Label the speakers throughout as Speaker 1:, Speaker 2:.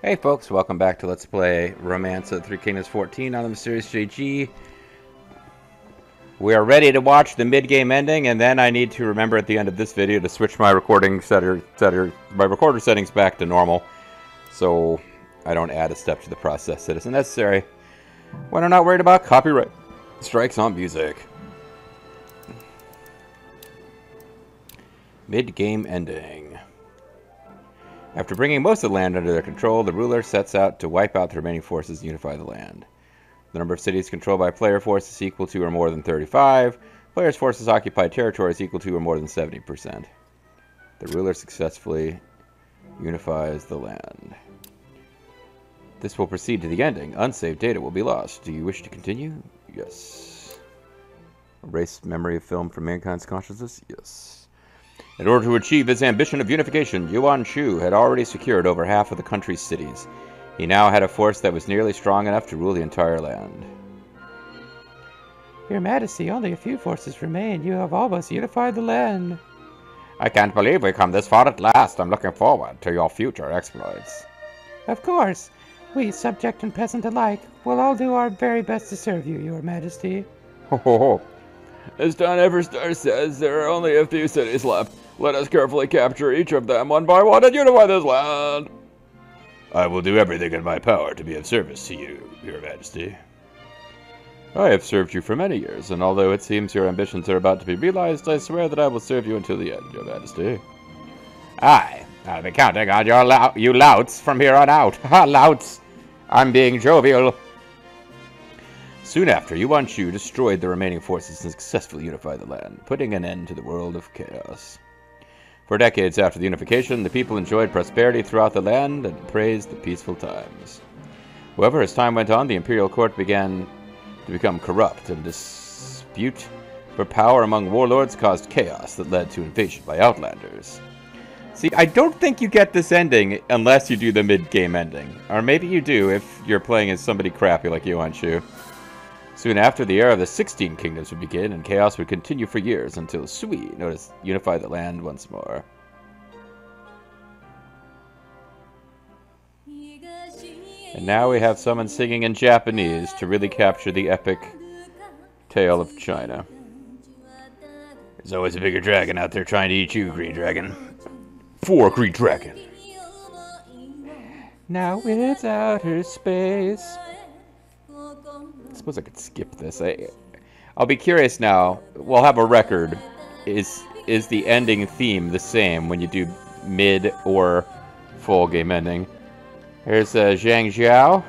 Speaker 1: Hey folks, welcome back to Let's Play Romance of the Three Kingdoms 14 on the Mysterious JG. We are ready to watch the mid-game ending, and then I need to remember at the end of this video to switch my recorder settings back to normal, so I don't add a step to the process that isn't necessary when I'm not worried about copyright strikes on music. Mid-game ending. After bringing most of the land under their control, the ruler sets out to wipe out the remaining forces and unify the land. The number of cities controlled by player forces is equal to or more than 35. Players' forces occupied territory is equal to or more than 70%. The ruler successfully unifies the land. This will proceed to the ending. Unsaved data will be lost. Do you wish to continue? Yes. Erase memory of film from mankind's consciousness? Yes. In order to achieve his ambition of unification, Yuan Shu had already secured over half of the country's cities. He now had a force that was nearly strong enough to rule the entire land. Your Majesty, only a few forces remain. You have almost unified the land. I can't believe we come this far at last. I'm looking forward to your future exploits. Of course. We, subject and peasant alike, will all do our very best to serve you, Your Majesty. Ho ho ho. As Don Everstar says, there are only a few cities left. Let us carefully capture each of them one by one and unify this land. I will do everything in my power to be of service to you, Your Majesty. I have served you for many years, and although it seems your ambitions are about to be realized, I swear that I will serve you until the end, Your Majesty. Aye, I'll be counting on you louts from here on out. Ha, louts! I'm being jovial. Soon after, Yuan Shu destroyed the remaining forces and successfully unified the land, putting an end to the world of chaos. For decades after the unification, the people enjoyed prosperity throughout the land and praised the peaceful times. However, as time went on, the imperial court began to become corrupt, and dispute for power among warlords caused chaos that led to invasion by outlanders. See, I don't think you get this ending unless you do the mid-game ending. Or maybe you do if you're playing as somebody crappy like Yuan Shu. Soon after, the era of the 16 kingdoms would begin, and chaos would continue for years until Sui noticed unify the land once more. And now we have someone singing in Japanese to really capture the epic tale of China. There's always a bigger dragon out there trying to eat you, Green Dragon. For Green Dragon. Now it's outer space. I suppose I could skip this. I'll be curious now. We'll have a record. Is the ending theme the same when you do mid or full game ending? Here's Zhang Jiao,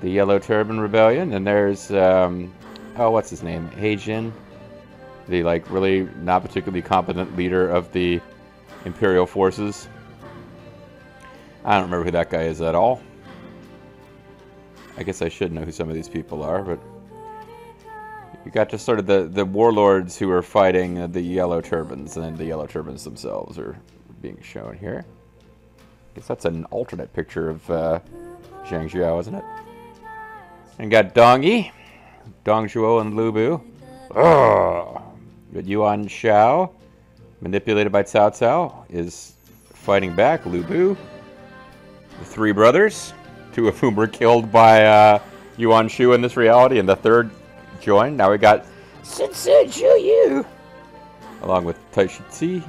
Speaker 1: the Yellow Turban Rebellion, and there's oh, what's his name? Heijin, the really not particularly competent leader of the Imperial forces. I don't remember who that guy is at all. I guess I should know who some of these people are, but you got just sort of the warlords who are fighting the Yellow Turbans, and then the Yellow Turbans themselves are being shown here. I guess that's an alternate picture of Zhang Jiao, isn't it? And got Dongyi, Dong Zhuo, and Lu Bu. Good Yuan Shao, manipulated by Cao Cao, is fighting back. Lu Bu, the three brothers, two of whom were killed by Yuan Shu in this reality, and the third joined. Now we got Sun Yu, along with Tai Shi Ci,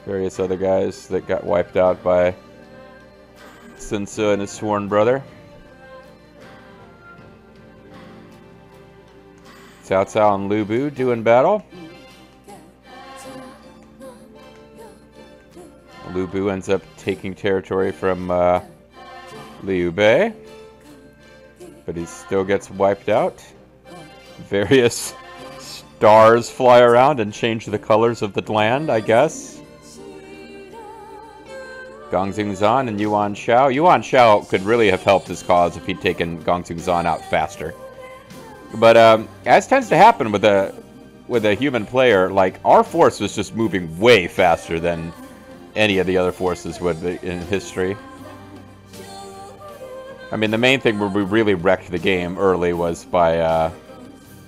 Speaker 1: various other guys that got wiped out by Sun Ce and his sworn brother. Cao Cao and Lu Bu doing battle. Lu Bu ends up taking territory from Liu Bei, but he still gets wiped out. Various stars fly around and change the colors of the land, I guess. Gongxing Zan and Yuan Shao. Yuan Shao could really have helped his cause if he'd taken Gongxing Zan out faster. But as tends to happen with a human player, our force was just moving way faster than any of the other forces would in history. I mean, the main thing where we really wrecked the game early was by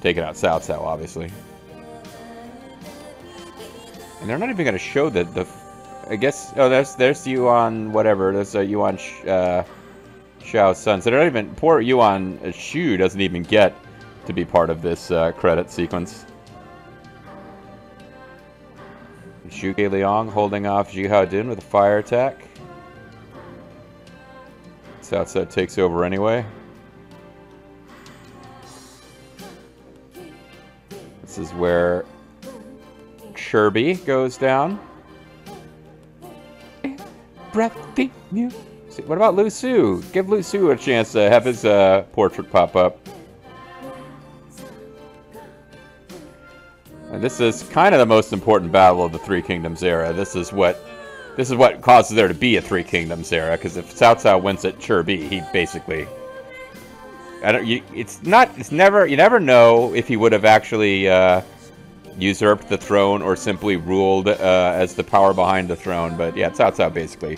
Speaker 1: taking out Cao Cao, obviously. And they're not even going to show the I guess... Oh, there's Yuan whatever. There's Yuan Xiao's son. So they're not even... Poor Yuan Shu doesn't even get to be part of this credit sequence. Shu Liang holding off Ji Haodun with a fire attack. Cao Cao takes over anyway. This is where Kirby goes down. Breathy music. What about Lu Su? Give Lu Su a chance to have his portrait pop up. And this is kind of the most important battle of the Three Kingdoms era. This is what causes there to be a Three Kingdoms era. Because if Cao Cao wins at Kirby, he basically... you never know if he would have actually usurped the throne or simply ruled as the power behind the throne. But yeah, Cao Cao basically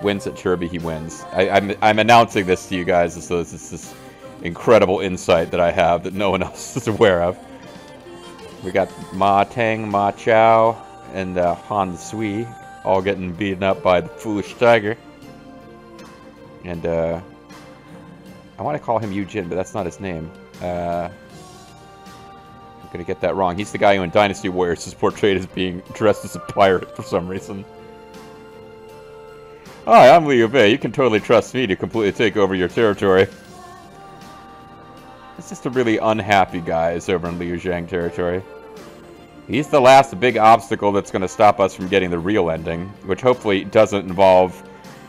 Speaker 1: wins at Kirby. He wins. I'm announcing this to you guys, so this is this incredible insight that I have that no one else is aware of. We got Ma Tang, Ma Chao, and Han Sui all getting beaten up by the foolish tiger. And I want to call him Yu Jin, but that's not his name. I'm going to get that wrong. He's the guy who in Dynasty Warriors is portrayed as being dressed as a pirate for some reason. Hi, I'm Liu Bei. You can totally trust me to completely take over your territory. It's just a really unhappy guys over in Liu Zhang territory. He's the last big obstacle that's going to stop us from getting the real ending, which hopefully doesn't involve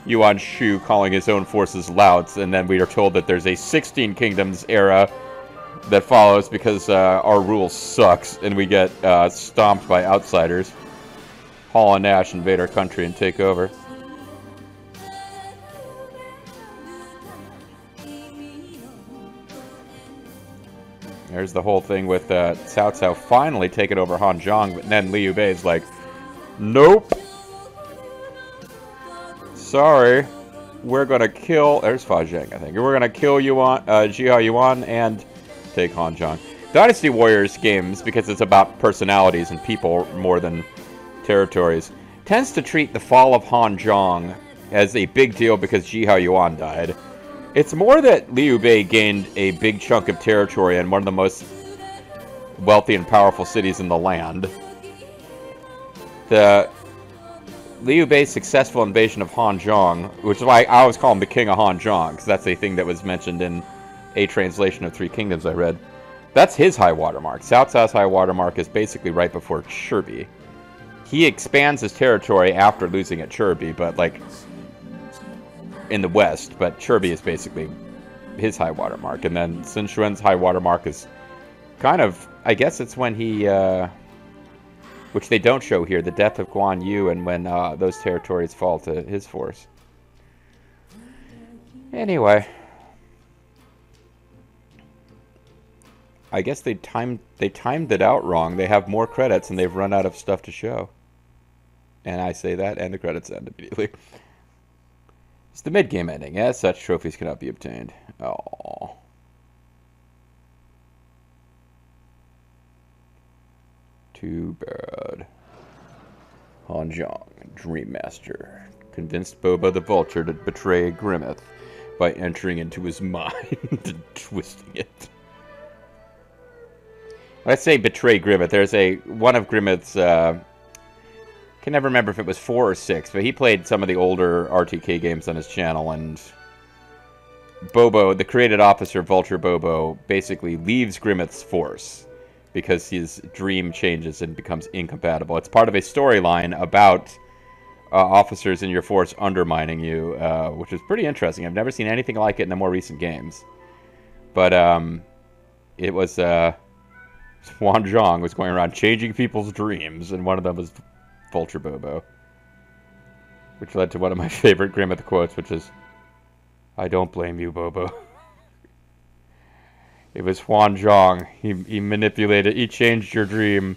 Speaker 1: Yuan Shu calling his own forces louts, and then we are told that there's a 16 Kingdoms era that follows because our rule sucks, and we get stomped by outsiders. Hall and Nash invade our country and take over. There's the whole thing with Cao Cao finally taking over Hanzhong, but then Liu Bei's like, nope. Sorry. We're gonna kill... There's Fa Zheng, I think. We're gonna kill Yuan, Jihao Yuan and take Hanzhong. Dynasty Warriors games, because it's about personalities and people more than territories, tends to treat the fall of Hanzhong as a big deal because Jihao Yuan died. It's more that Liu Bei gained a big chunk of territory in one of the most wealthy and powerful cities in the land. The Liu Bei's successful invasion of Hanzhong, which is why I always call him the King of Hanzhong, because that's a thing that was mentioned in a translation of Three Kingdoms I read. That's his high watermark. Cao Cao's high watermark is basically right before Kirby. He expands his territory after losing at Kirby, but like... in the west, but Kirby is basically his high watermark, and then Sun Xuan's high watermark is kind of, I guess it's when he, which they don't show here, the death of Guan Yu, and when those territories fall to his force. Anyway, I guess they timed it out wrong. They have more credits, and they've run out of stuff to show. And I say that, and the credits end immediately. It's the mid-game ending. As such, trophies cannot be obtained. Oh. Too bad. Hanzhong, Dream Master, convinced Boba the Vulture to betray Grimmeth by entering into his mind and twisting it. When I say betray Grimmeth, there's one of Grimmeth's... I can never remember if it was 4 or 6, but he played some of the older RTK games on his channel, and Bobo, the created officer Vulture Bobo, basically leaves Grimmeth's force because his dream changes and becomes incompatible. It's part of a storyline about officers in your force undermining you, which is pretty interesting. I've never seen anything like it in the more recent games. But it was Huan Zhong was going around changing people's dreams, and one of them was Vulture Bobo, which led to one of my favorite Grimmeth quotes, which is, "I don't blame you, Bobo." It was Huan Zhong. He manipulated, he changed your dream.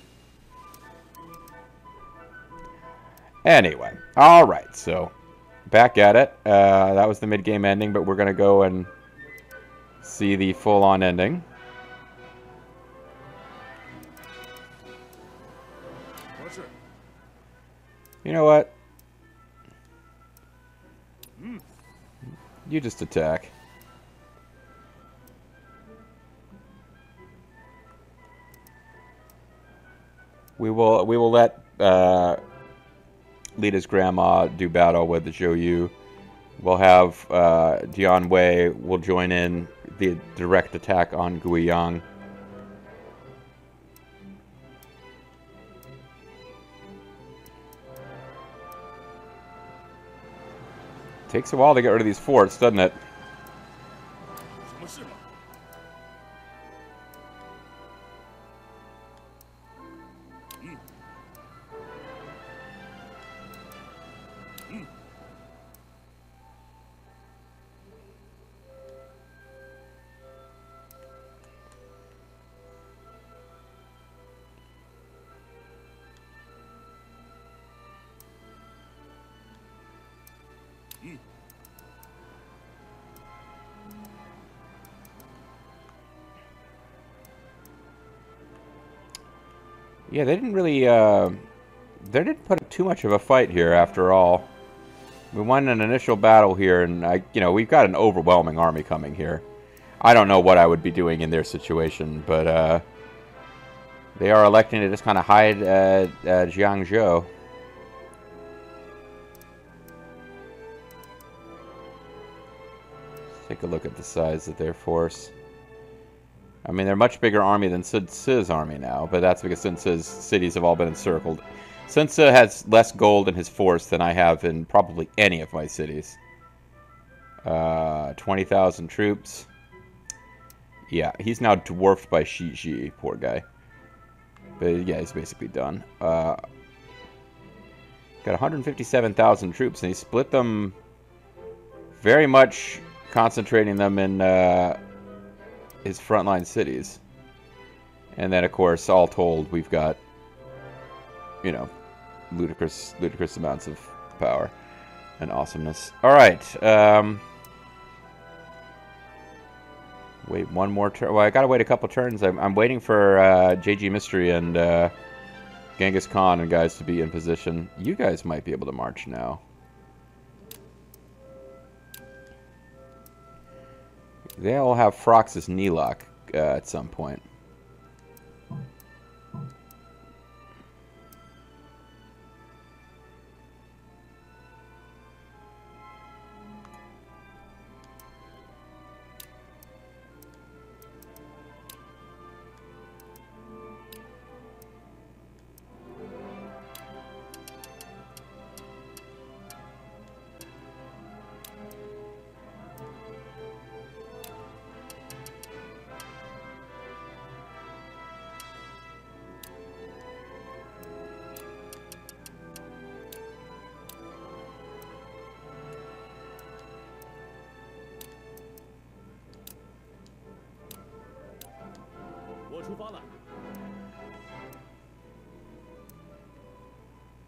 Speaker 1: Anyway, alright, so back at it. That was the mid-game ending, but we're going to go and see the full-on ending. You know what? You just attack. We will let Lita's grandma do battle with the Zhou. We'll have Dian Wei will join in the direct attack on Guiyang. Takes a while to get rid of these forts, doesn't it? Yeah, they didn't really, they didn't put up too much of a fight here after all. We won an initial battle here, and we've got an overwhelming army coming here. I don't know what I would be doing in their situation, but, they are electing to just kind of hide, Jiangzhou. Let's take a look at the size of their force. I mean, they're a much bigger army than Sun Tzu's army now, but that's because Sun Tzu's cities have all been encircled. Sun Tzu has less gold in his force than I have in probably any of my cities. 20,000 troops. Yeah, he's now dwarfed by Shi Ji, poor guy. But yeah, he's basically done. Got 157,000 troops, and he split them very much, concentrating them in his frontline cities. And then, of course, all told, we've got, ludicrous amounts of power and awesomeness. All right. Wait one more turn. Well, I gotta wait a couple turns. I'm waiting for JG Mystery and Genghis Khan and guys to be in position. You guys might be able to march now. They'll have Frox's Nelock at some point.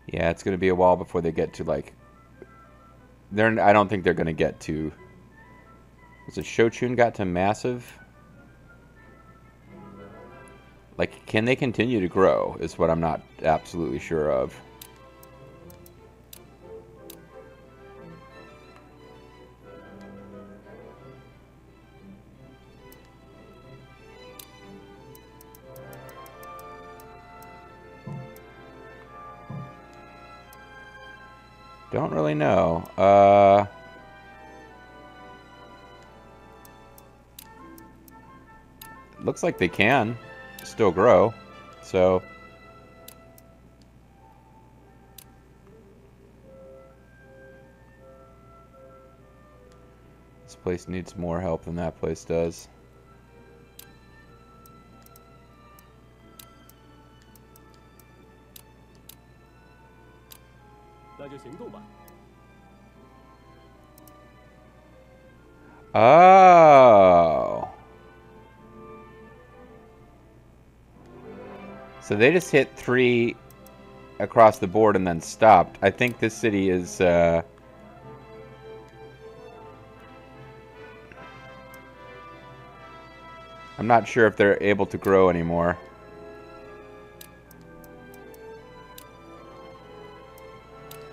Speaker 1: Yeah, it's going to be a while before they get to, like... I don't think they're going to get to... Was it Shochun got to massive? Like, can they continue to grow, is what I'm not absolutely sure of. Don't really know. Looks like they can still grow, so... This place needs more help than that place does. Oh. So they just hit 3 across the board and then stopped. I think this city is... I'm not sure if they're able to grow anymore.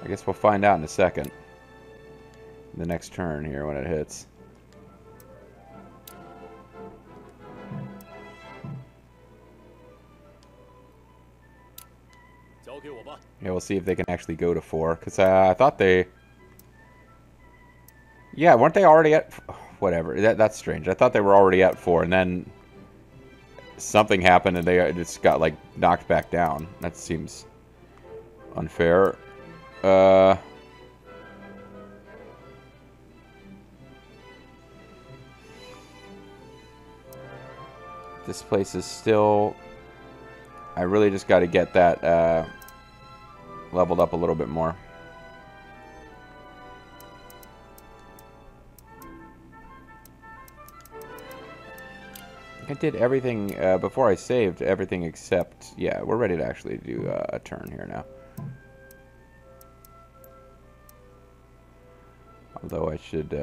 Speaker 1: I guess we'll find out in a second. the next turn here when it hits. Yeah, we'll see if they can actually go to 4. Because I thought they... Yeah, weren't they already at... Whatever. That's strange. I thought they were already at 4, and then something happened and they just got, like, knocked back down. That seems unfair. This place is still... I really just got to get that leveled up a little bit more. I did everything before I saved everything except... Yeah, we're ready to actually do a turn here now. Although I should...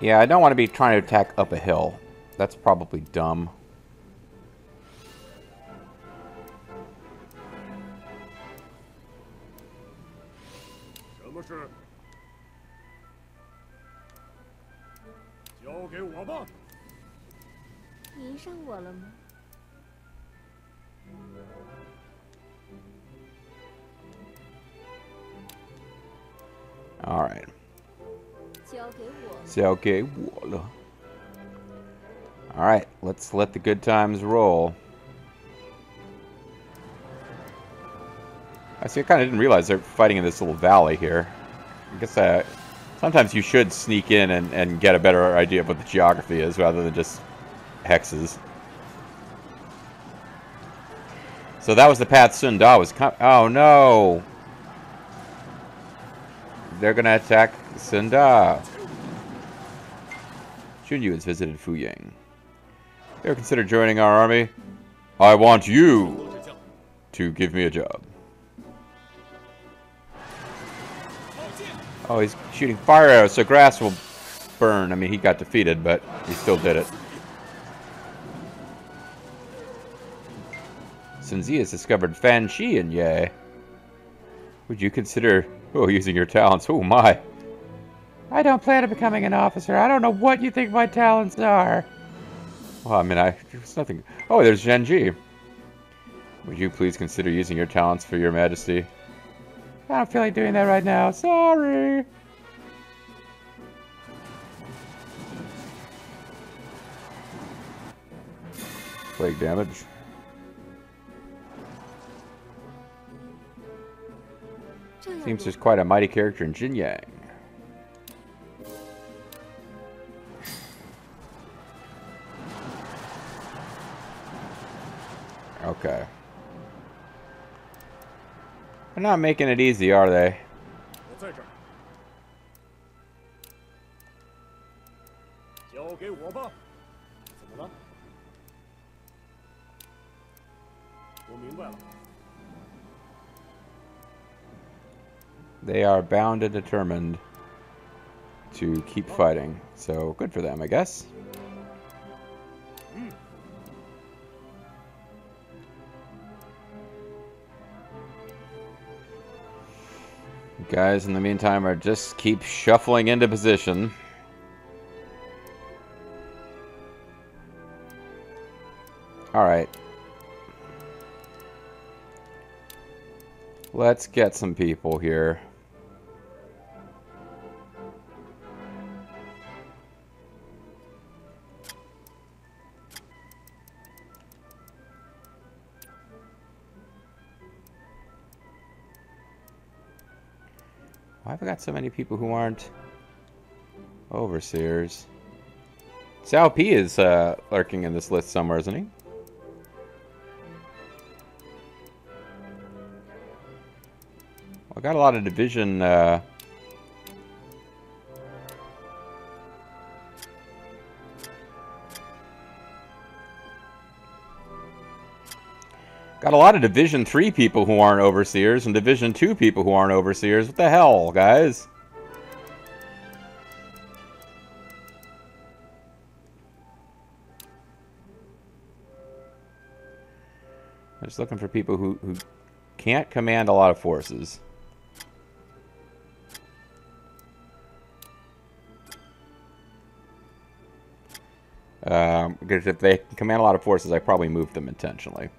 Speaker 1: Yeah, I don't want to be trying to attack up a hill. That's probably dumb. All right. 交给我了. All right, let's let the good times roll. I see. I kind of didn't realize they're fighting in this little valley here. I guess sometimes you should sneak in and get a better idea of what the geography is rather than just hexes. So that was the path Sun Da was coming. Oh no! They're gonna attack Sun Da. Junyu has visited Fuyang. You ever consider joining our army? I want you to give me a job. Oh, he's shooting fire arrows, so grass will burn. I mean, he got defeated, but he still did it. Sun Zi has discovered Fan Shi in Ye. Would you consider using your talents? Oh my. I don't plan on becoming an officer. I don't know what you think my talents are. Well, I mean, there's nothing... Oh, there's Zhenji. Would you please consider using your talents for your majesty? I don't feel like doing that right now. Sorry. Plague damage. Seems there's quite a mighty character in Jinyang. Okay. They're not making it easy, are they? They are bound and determined to keep fighting. So, good for them, I guess. Guys, in the meantime, are just keep shuffling into position. Alright. Let's get some people here. Why have I got so many people who aren't overseers? Xiao Pi is lurking in this list somewhere, isn't he? I got a lot of division. Got a lot of Division 3 people who aren't overseers and Division 2 people who aren't overseers. What the hell, guys? I'm just looking for people who can't command a lot of forces. Because if they command a lot of forces, I probably moved them intentionally.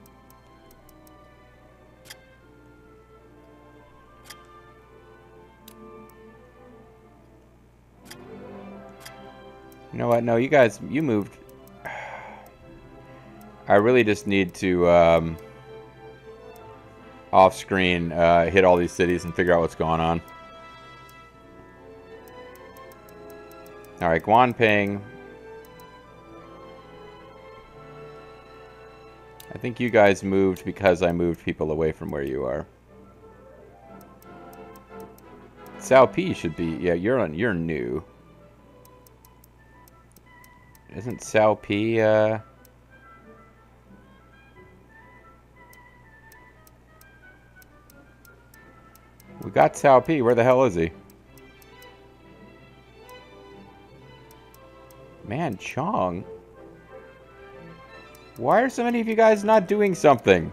Speaker 1: You know what? No, you guys, you moved. I really just need to, off-screen, hit all these cities and figure out what's going on. Alright, Guanping. I think you guys moved because I moved people away from where you are. Sao P should be... Yeah, you're new. Isn't Sao P, We got Sao P. Where the hell is he? Man, Chong. Why are so many of you guys not doing something?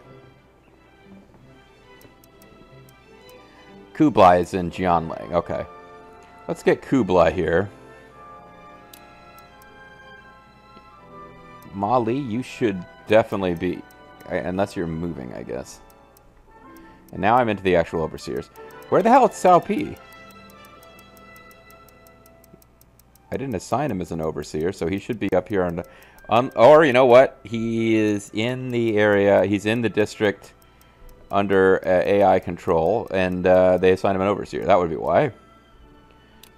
Speaker 1: Kublai is in Jianling. Okay. Let's get Kublai here. Mali, you should definitely be... Unless you're moving, I guess. And now I'm into the actual overseers. Where the hell is Sao P? I didn't assign him as an overseer, so he should be up here on the... or, you know what? He is in the area, he's in the district under AI control, and they assigned him an overseer. That would be why.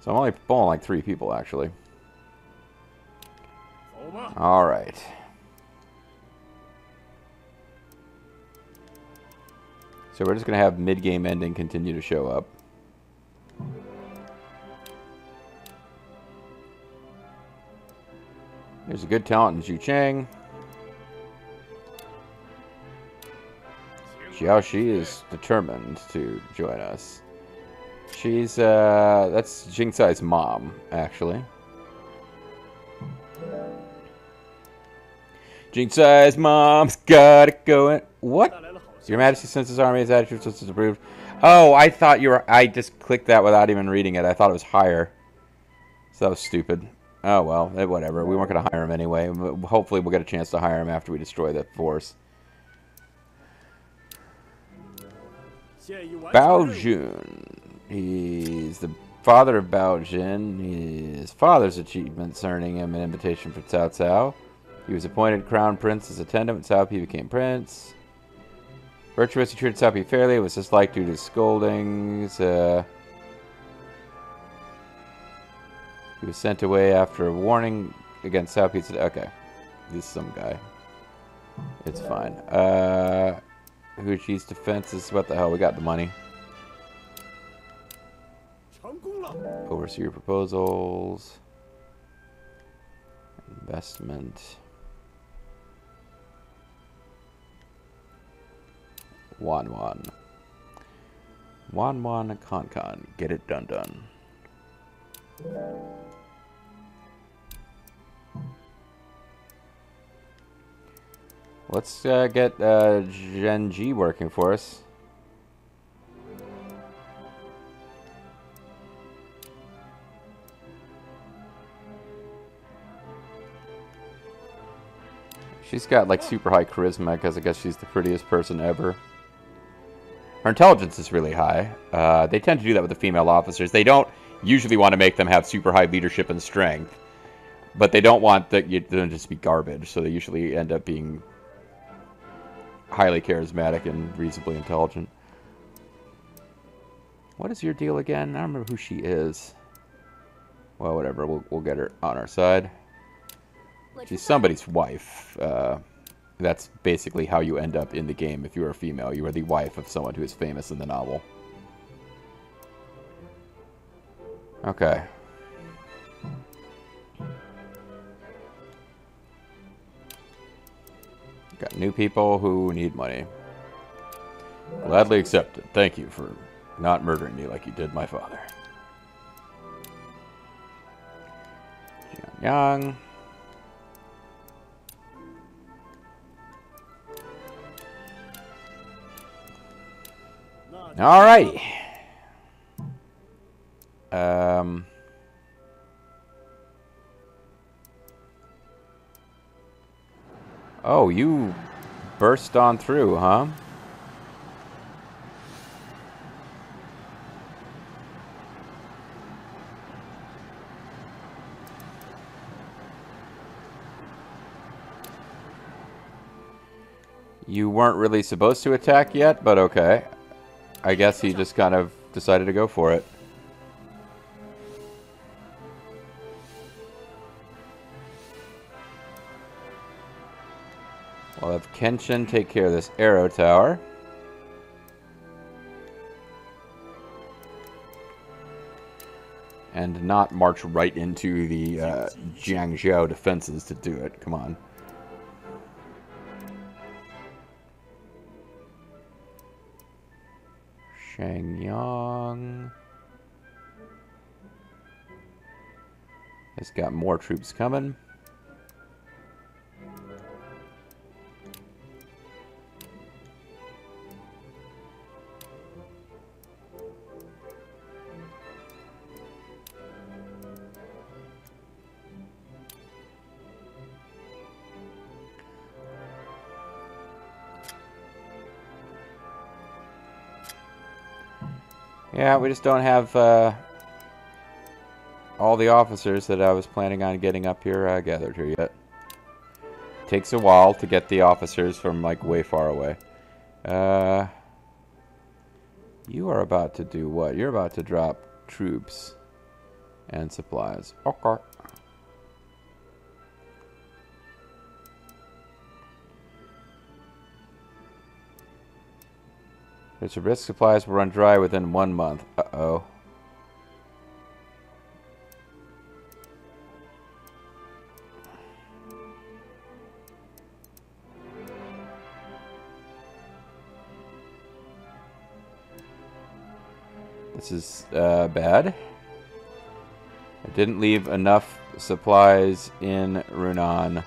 Speaker 1: So I'm only pulling like 3 people, actually. Alright. So we're just going to have mid-game ending continue to show up. There's a good talent in Zhu Cheng. Xiaoxi is determined to join us. She's, that's Jingcai's mom, actually. Jingcai's mom's got it going. What? Your Majesty, since his army's attitude is approved. Oh, I thought you were... I just clicked that without even reading it. I thought it was higher. So that was stupid. Oh, well, whatever. We weren't going to hire him anyway. Hopefully we'll get a chance to hire him after we destroy that force. Bao Jun. He's the father of Bao Jin. His father's achievements earning him an invitation for Cao Cao. He was appointed crown prince as attendant when Cao Pi became prince. Virtuous, he treated Cao Pi fairly. It was disliked due to his scoldings. He was sent away after a warning against Cao Pi's... Okay. This is some guy. It's fine. Huchi's defenses. What the hell? We got the money. Overseer proposals. Investment. Wan. Wan Con. Get it done. Let's get Gen G working for us. She's got like super high charisma because I guess she's the prettiest person ever. Her intelligence is really high. They tend to do that with the female officers. They don't usually want to make them have super high leadership and strength, but they don't want them to just be garbage, so they usually end up being highly charismatic and reasonably intelligent. What is your deal again? I don't remember who she is. Well, whatever. We'll get her on our side. She's somebody's wife. That's basically how you end up in the game. If you're a female, you are the wife of someone who is famous in the novel. Okay. Got new people who need money. Gladly accepted. Thank you for not murdering me like you did my father. Yang. Alrighty. Oh, you burst on through, huh? You weren't really supposed to attack yet, but okay. I guess he just kind of decided to go for it. We'll have Kenshin take care of this arrow tower. And not march right into the Jiangzhou defenses to do it. Come on. Shangyang has got more troops coming. Yeah, we just don't have all the officers that I was planning on getting up here gathered here yet. Takes a while to get the officers from, like, way far away. You are about to do what? You're about to drop troops and supplies. Okay. There's a risk supplies will run dry within 1 month. Uh-oh. This is bad. I didn't leave enough supplies in Runan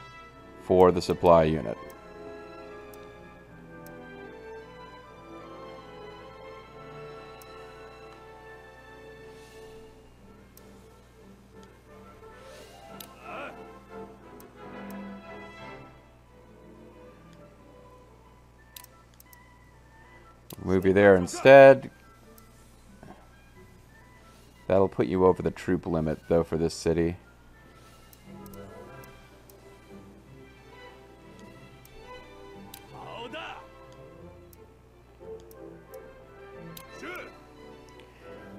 Speaker 1: for the supply unit. Move you there instead. That'll put you over the troop limit, though, for this city.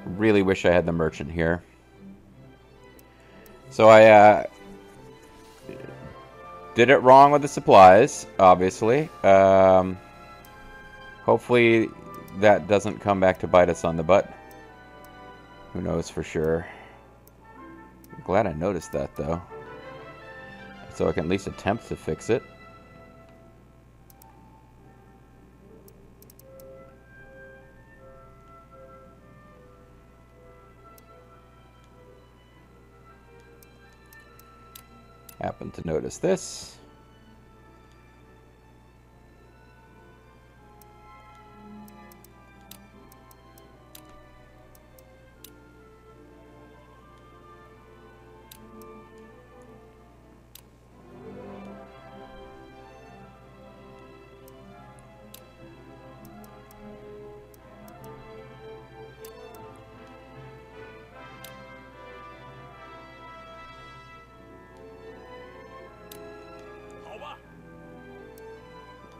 Speaker 1: Really wish I had the merchant here. So I did it wrong with the supplies, obviously. Hopefully that doesn't come back to bite us on the butt. Who knows for sure. I'm glad I noticed that, though. So I can at least attempt to fix it. Happened to notice this.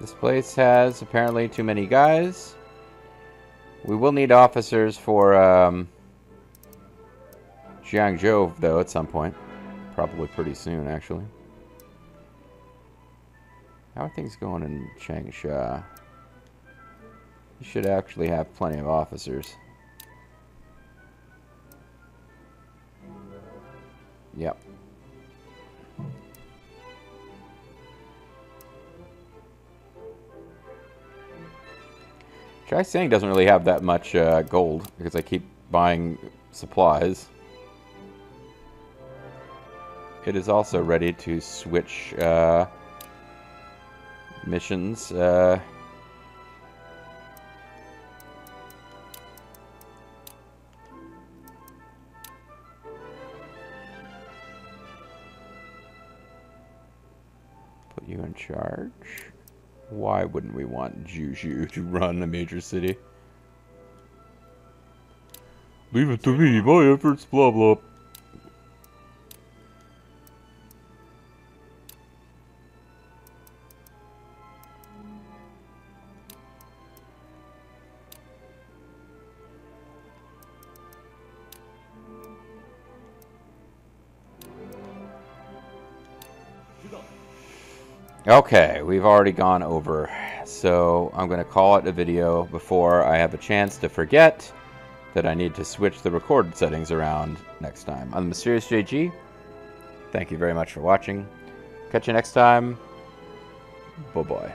Speaker 1: This place has apparently too many guys. We will need officers for Jiangzhou, though, at some point. Probably pretty soon, actually. How are things going in Changsha? You should actually have plenty of officers. Yep. Chai Sang doesn't really have that much gold because I keep buying supplies. It is also ready to switch missions. Put you in charge. Why wouldn't we want Juju to run a major city? Leave it to me, my efforts, blah blah. Okay, we've already gone over, so I'm going to call it a video before I have a chance to forget that I need to switch the recorded settings around next time. I'm Mysterious JG. Thank you very much for watching. Catch you next time. Bye-bye.